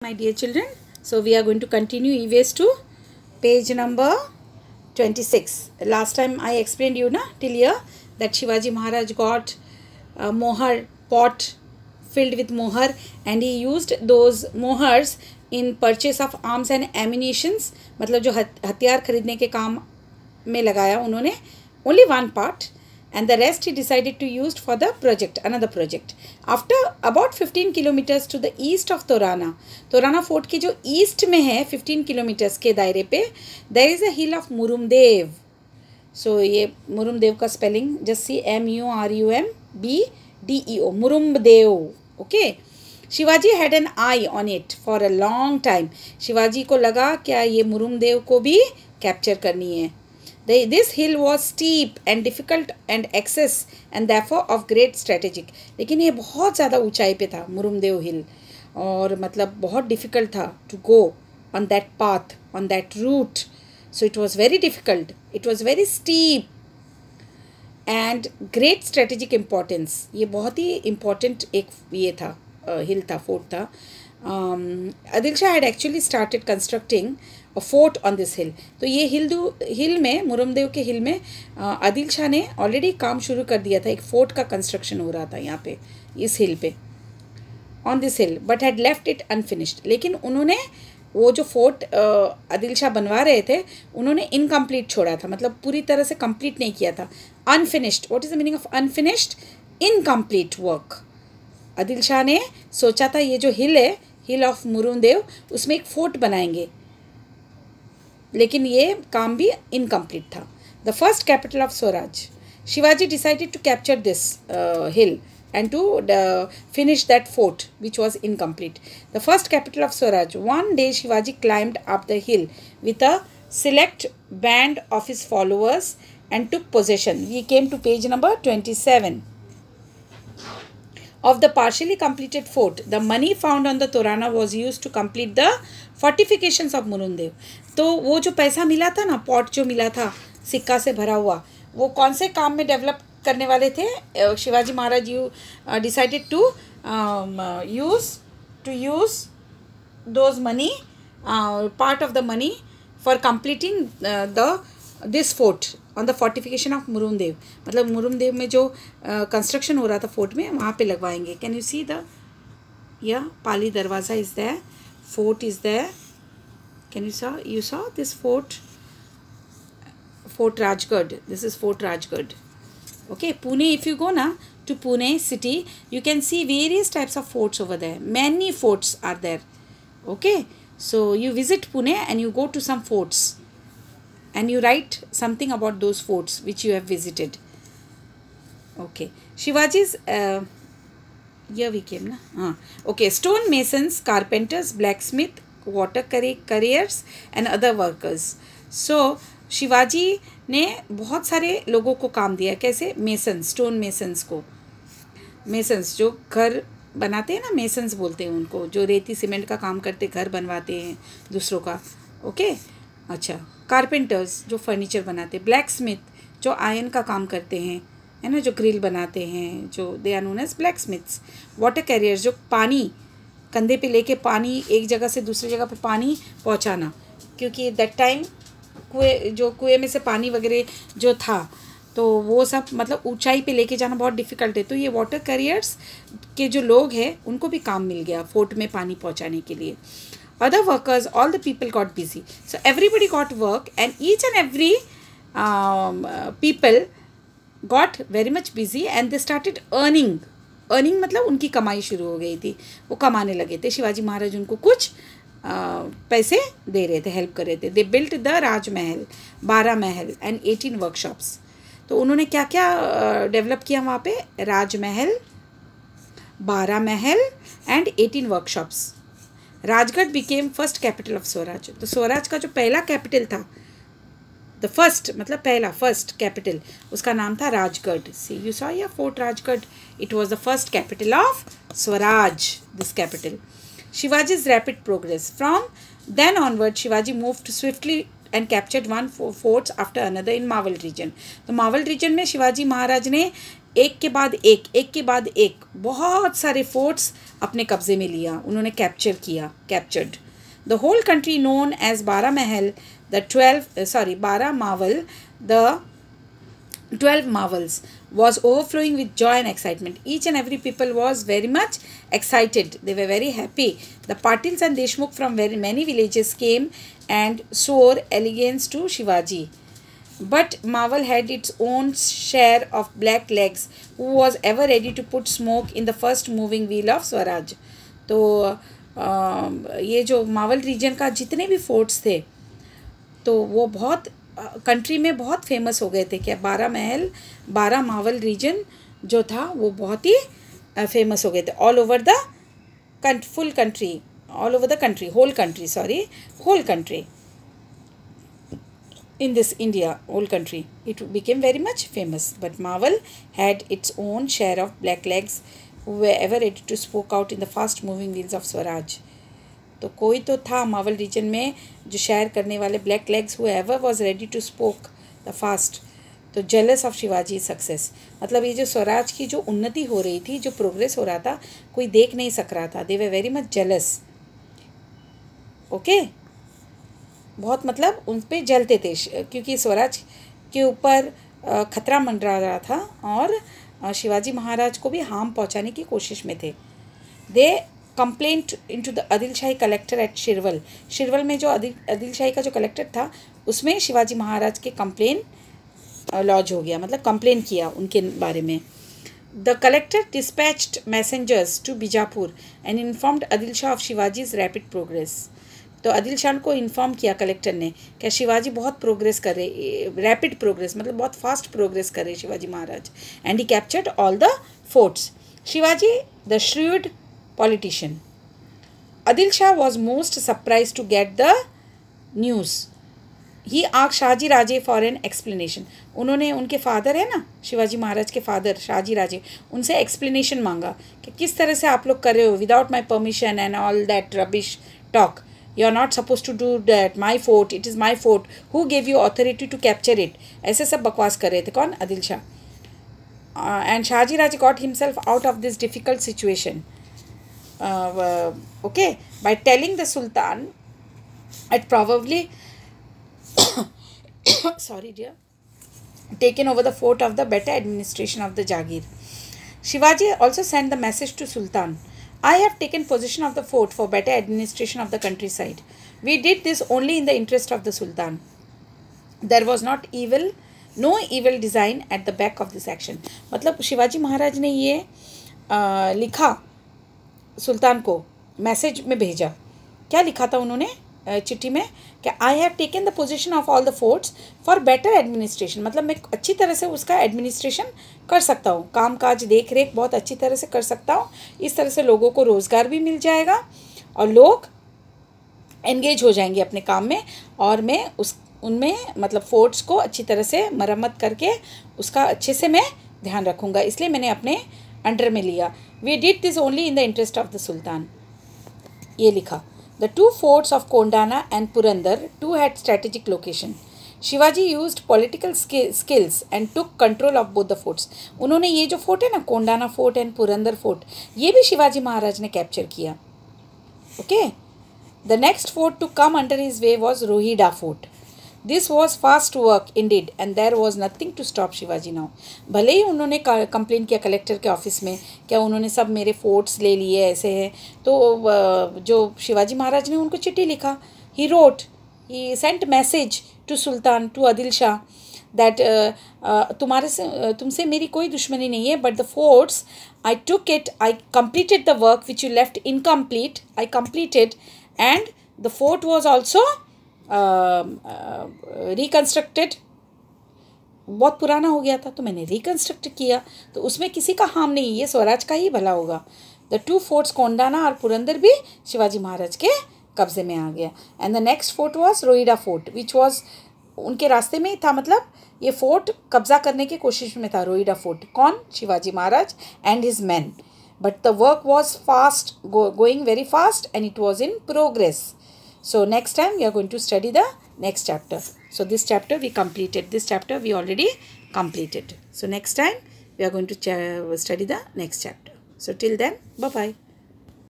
My dear children, so we are going to continue EVS to page number 26. Last time I explained you till here that Shivaji Maharaj got a mohar pot filled with mohar, and he used those mohars in purchase of arms and ammunitions. मतलब जो हथियार खरीदने के काम में लगाया उन्होंने, only one part, and the rest he decided to use for the project, another project. After about 15 kilometers to the east of Torana fort के जो east में है 15 kilometers के दायरे पे, there is a hill of Murumdev. So ये Murumdev का spelling just see MURUMBDEO, Murumdev. Okay. Shivaji had an eye on it for a long time. Shivaji को लगा क्या ये मुरुमदेव को भी कैप्चर करनी है. This hill was steep and difficult and access and therefore of great strategic. लेकिन ये बहुत ज़्यादा ऊंचाई पे था मुरुमदेव हिल, और मतलब बहुत difficult था to go on that path, on that route. So it was very difficult. It was very steep and great strategic importance. ये बहुत ही important एक ये था हिल था, फोर्ट था. Adil Shah had actually started constructing a fort on this hill. तो ये हिल में, मुरुमदेव के हिल में आदिल शाह ने ऑलरेडी काम शुरू कर दिया था. एक फोर्ट का कंस्ट्रक्शन हो रहा था यहाँ पे, इस हिल पे, on this hill, but had left it unfinished. लेकिन उन्होंने वो जो फोर्ट आदिल शाह बनवा रहे थे उन्होंने इनकम्प्लीट छोड़ा था, मतलब पूरी तरह से कंप्लीट नहीं किया था. Unfinished, what is the meaning of unfinished? Incomplete work. Adil Shah ने सोचा था ये जो हिल है, हिल ऑफ मुरुमदेव, उसमें एक फोर्ट बनाएंगे, लेकिन ये काम भी इनकम्प्लीट था. The first capital of Swaraj. Shivaji decided to capture this hill and to finish that fort which was incomplete. The first capital of Swaraj. One day Shivaji climbed up the hill with a select band of his followers and took possession. We came to page number 27. Of the partially completed fort. The money found on the Torana was used to complete the fortifications of Murumdev. तो वो जो पैसा मिला था ना, pot जो मिला था सिक्का से भरा हुआ, वो कौन से काम में डेवलप करने वाले थे? Shivaji Maharaj decided to use those money, part of the money for completing this fort on the fortification of Murumdev. मतलब मुरुमदेव में जो कंस्ट्रक्शन हो रहा था फोर्ट में, वहाँ पे लगवाएंगे. Can you see the Pali Darwaza is there, fort is there. Can you saw this fort Rajgad. This is fort Rajgad. Okay, Pune, if you go to Pune city, you can see various types of forts over there. Many forts are there. Okay, so you visit Pune and you go to some forts and you write something about those forts which you have visited. Okay, Shivaji's here we came okay, stone masons, carpenters, blacksmith, water carriers and other workers. So Shivaji ने बहुत सारे लोगों को काम दिया. कैसे? Masons, stone masons को, masons जो घर बनाते हैं ना, मेसन्स बोलते हैं उनको, जो रेती सीमेंट का काम करते, घर बनवाते हैं दूसरों का. ओके, अच्छा. कारपेंटर्स जो फर्नीचर बनाते, ब्लैकस्मिथ जो आयरन का काम करते हैं, है ना, जो ग्रिल बनाते हैं, जो they are known as blacksmiths. Water carriers जो पानी कंधे पे लेके पानी एक जगह से दूसरी जगह पे पानी पहुंचाना, क्योंकि दैट टाइम कुएं में से पानी वगैरह जो था, तो वो सब मतलब ऊंचाई पे लेके जाना बहुत डिफ़िकल्ट है. तो ये वाटर कैरियर्स के जो लोग हैं उनको भी काम मिल गया फोर्ट में पानी पहुंचाने के लिए. Other workers, all the people got busy. So everybody got work and each and every people got very much busy and they started earning. Earning मतलब उनकी कमाई शुरू हो गई थी, वो कमाने लगे थे. शिवाजी महाराज उनको कुछ पैसे दे रहे थे, हेल्प कर रहे थे. They built the Rajmahal, 12 Mahal and 18 workshops. तो उन्होंने क्या क्या डेवलप किया वहाँ पे? राजमहल, 12 महल and 18 workshops. Rajgarh became first capital of Swaraj. तो स्वराज का जो पहला कैपिटल था, द फर्स्ट मतलब पहला, फर्स्ट कैपिटल, उसका नाम था राजगढ़. सी यू सॉ या fort Rajgarh, it was the first capital of Swaraj, this capital. Shivaji's rapid progress. From then onward, Shivaji moved swiftly and captured one forts after another in Mawal region. तो Maval reason में शिवाजी महाराज ने एक के बाद एक, एक के बाद एक बहुत सारे फोर्ट्स अपने कब्जे में लिया उन्होंने, कैप्चर किया, captured the whole country known as Barah Mahal, the 12 Maval, the 12 marvels was overflowing with joy and excitement. Each and every people was very much excited. They were very happy. The Patils and Deshmukh from very many villages came and swore allegiance to Shivaji. But Marvel had its own share of black legs, who was ever ready to put smoke in the first moving wheel of Swaraj. तो ये जो Maval reason का जितने भी forts थे तो वो बहुत कंट्री में बहुत फेमस हो गए थे। क्या 12 महल, 12 मावल रीजन जो था वो बहुत ही फेमस हो गए थे all over the full country, all over the country, whole country in this India, whole country, it became very much famous. But Marvel had its own share of black legs who were ever ready to spoke out in the fast moving wheels of Swaraj. तो कोई तो था Maval reason में जो share करने वाले black legs, who ever was ready to spoke the fast, तो jealous of Shivaji success. मतलब ये जो स्वराज की जो उन्नति हो रही थी, जो प्रोग्रेस हो रहा था, कोई देख नहीं सक रहा था। दे वे वेरी मच जेलस, ओके, बहुत मतलब उन पे जलते थे क्योंकि स्वराज के ऊपर खतरा मंडरा रहा था और शिवाजी महाराज को भी हार्म पहुंचाने की कोशिश में थे। They complaint into the Adil Shahi collector at Shirwal. Shirwal में जो आदिल शाही का जो कलेक्टर था उसमें शिवाजी महाराज के कंप्लेन लॉज हो गया, मतलब कंप्लेन किया उनके बारे में। The collector dispatched messengers to Bijapur and informed Adil Shah of Shivaji's rapid progress. तो आदिल शाह को इन्फॉर्म किया कलेक्टर ने कि शिवाजी बहुत प्रोग्रेस कर रहे, रैपिड प्रोग्रेस मतलब बहुत फास्ट प्रोग्रेस कर रहे Shivaji Maharaj. And he captured all the forts. Shivaji the shrewd politician. Adil Shah was most surprise to get the news. He asked Shahaji Raje for an explanation. उन्होंने, उनके फादर है ना शिवाजी महाराज के फादर शाहजी राजे, उनसे एक्सप्लेनेशन मांगा कि किस तरह से आप लोग कर रहे हो without my permission and all that rubbish talk. You are not supposed to do that. My fort. It is my fort. Who gave you authority to capture it? ऐसे सब बकवास कर रहे थे कौन? Adil Shah. And Shahji Raj got himself out of this difficult situation. Okay, by telling the Sultan, had probably, sorry dear, taken over the fort of the better administration of the Jagir. Shivaji also sent the message to Sultan. I have taken possession of the fort for better administration of the countryside. We did this only in the interest of the Sultan. There was no evil design at the back of this action. मतलब शिवाजी महाराज ने ये लिखा सुल्तान को, message में भेजा। क्या लिखा था उन्होंने चिट्ठी में कि I have taken the position of all the forts for better administration. मतलब मैं अच्छी तरह से उसका एडमिनिस्ट्रेशन कर सकता हूँ, काम काज देख रेख बहुत अच्छी तरह से कर सकता हूँ। इस तरह से लोगों को रोज़गार भी मिल जाएगा और लोग एंगेज हो जाएंगे अपने काम में, और मैं उनमें मतलब फोर्ट्स को अच्छी तरह से मरम्मत करके उसका अच्छे से मैं ध्यान रखूँगा, इसलिए मैंने अपने अंडर में लिया। We did this only in the interest of the sultan, ये लिखा। The two forts of Kondana and Purandar too had strategic location. Shivaji used political skills and took control of both the forts. उन्होंने ये जो fort है ना, Kondana fort and Purandar fort, ये भी शिवाजी महाराज ने कैप्चर किया। Okay, the next fort to come under his way was Rohida fort. This was fast work indeed and there was nothing to stop Shivaji now. भले ही उन्होंने कंप्लेन किया कलेक्टर के ऑफिस में, क्या उन्होंने सब मेरे फोर्ट्स ले लिए ऐसे हैं, तो जो शिवाजी महाराज ने उनको चिट्ठी लिखा, he wrote, he sent message to sultan, to Adil Shah, that तुमसे मेरी कोई दुश्मनी नहीं है, but the forts I took it, I completed the work which you left incomplete, I completed, and the fort was also reconstructed. बहुत पुराना हो गया था तो मैंने रिकन्स्ट्रक्ट किया, तो उसमें किसी का हार्म नहीं, ये स्वराज का ही भला होगा। द टू फोर्ट्स कोंडाना और पुरंदर भी शिवाजी महाराज के कब्जे में आ गया। And the next fort was Rohida fort which was उनके रास्ते में ही था, मतलब ये फोर्ट कब्जा करने की कोशिश में था रोहिडा फोर्ट। कौन? Shivaji Maharaj and his man. But the work was fast, going very fast, and it was in progress. So next time we are going to study the next chapter. So this chapter we completed. This chapter we already completed. So next time we are going to study the next chapter. So till then, bye bye.